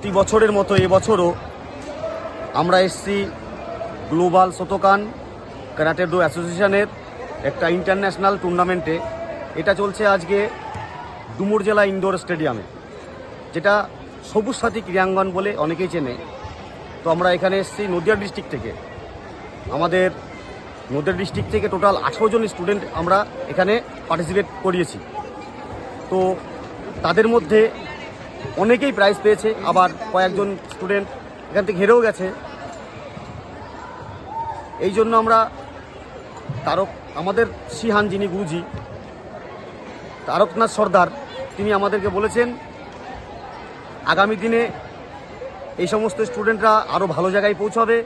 প্রতি বছরের মতো এবছরও আমরা এসছি গ্লোবাল শতকান ক্যারাটে ডো অ্যাসোসিয়েশনের একটা ইন্টারন্যাশনাল টুর্নামেন্টে। এটা চলছে আজকে ডুমুর জেলা ইনডোর স্টেডিয়ামে, যেটা সবুজ সাথী ক্রীড়াঙ্গন বলে অনেকেই চেনে। তো আমরা এখানে এসছি নদিয়া ডিস্ট্রিক্ট থেকে। আমাদের নদিয়া ডিস্ট্রিক্ট থেকে টোটাল 18 জন স্টুডেন্ট আমরা এখানে পার্টিসিপেট করিয়েছি। তো তাদের মধ্যে অনেকেই প্রাইজ পেয়েছে, আবার কয়েকজন স্টুডেন্ট এখান থেকে হেরেও গেছে। এই জন্য আমরা আমাদের সিহান যিনি গুরুজি তারকনাথ সর্দার, তিনি আমাদেরকে বলেছেন আগামী দিনে এই সমস্ত স্টুডেন্টরা আরও ভালো জায়গায় পৌঁছাবে,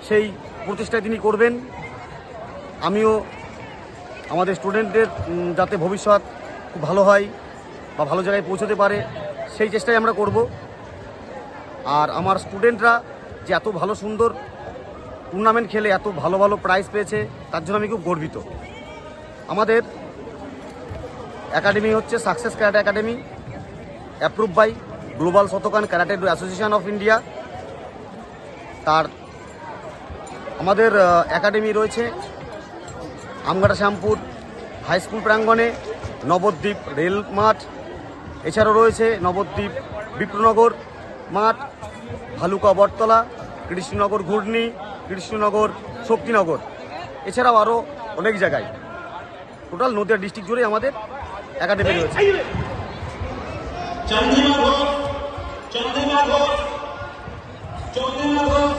সেই প্রচেষ্টায় তিনি করবেন। আমিও আমাদের স্টুডেন্টদের যাতে ভবিষ্যৎ খুব ভালো হয় বা ভালো জায়গায় পৌঁছতে পারে, সেই চেষ্টাই আমরা করব। আর আমার স্টুডেন্টরা যে এত ভালো সুন্দর টুর্নামেন্ট খেলে এত ভালো ভালো প্রাইজ পেয়েছে, তার জন্য আমি খুব গর্বিত। আমাদের একাডেমি হচ্ছে success karate academy, approve by global Shotokan karate do association of India. তার আমাদের একাডেমি রয়েছে আমগাড়া শ্যামপুর হাই স্কুল প্রাঙ্গণে, নবদ্বীপ রেল মাঠ, এছাড়াও রয়েছে নবদ্বীপ বিপ্রনগর মাঠ, ভালুকা বটতলা, কৃষ্ণনগর ঘূর্ণি, কৃষ্ণনগর শক্তিনগর, এছাড়াও আরও অনেক জায়গায়। টোটাল নদিয়া ডিস্ট্রিক্ট জুড়ে আমাদের একাডেমি রয়েছে। চন্দ্রিমা ঘোষ, চন্দ্রিমা ঘোষ, চন্দ্রিমা ঘোষ,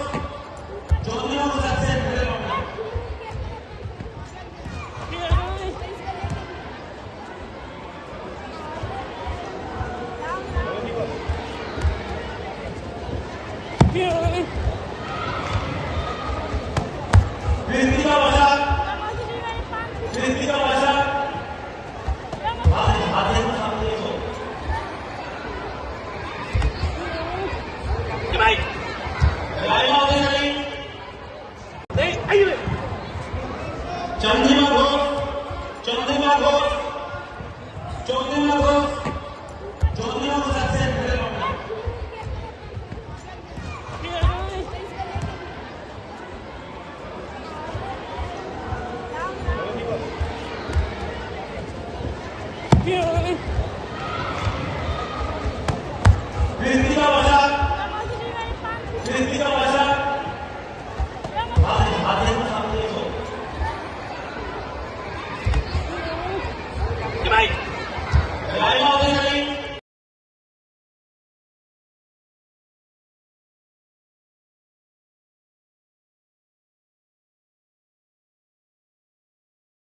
চন্দ্রিমা ঘোষ আছেন। Yeah.